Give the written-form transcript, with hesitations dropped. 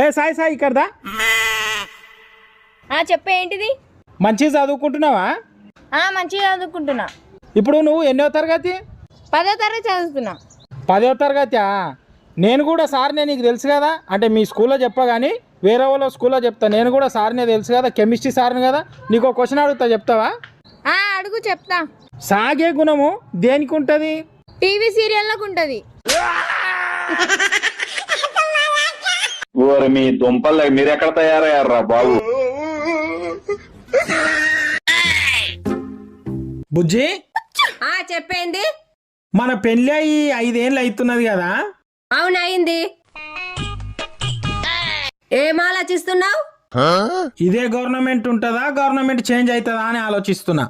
ఏ సాయి సాయి ఇక్కడదా. చెప్పే ఏంటిది? మంచిగా చదువుకుంటున్నావా? మంచిగా చదువుకుంటున్నా. ఇప్పుడు నువ్వు ఎన్నో తరగతి? 10వ తరగతి చదువుతున్నా. 10వ తరగతా? నేను కూడా సార్నే, నీకు తెలుసు కదా. అంటే మీ స్కూల్లో చెప్పా కానీ వేరే వాళ్ళ స్కూల్లో చెప్తా. నేను కూడా సార్నే, తెలుసు కదా, కెమిస్ట్రీ సార్ని కదా. నీకు ఒక క్వశ్చన్ అడుగుతా, చెప్తావా? అడుగు, చెప్తా. సాగే గుణము దేనికి ఉంటుంది? టీవీ సీరియల్లోకి ఉంటుంది. మీ దుంపలు మీరెక్కడ తయారయ్యారా బాబు? బుజ్జి, చెప్పేంది? మన పెళ్ళి అయ్యి 5 ఏళ్ళు అవుతున్నది కదా. అవునయింది. ఏం ఆలోచిస్తున్నావు? ఇదే గవర్నమెంట్ ఉంటుందా, గవర్నమెంట్ చేంజ్ అవుతుందా అని ఆలోచిస్తున్నా.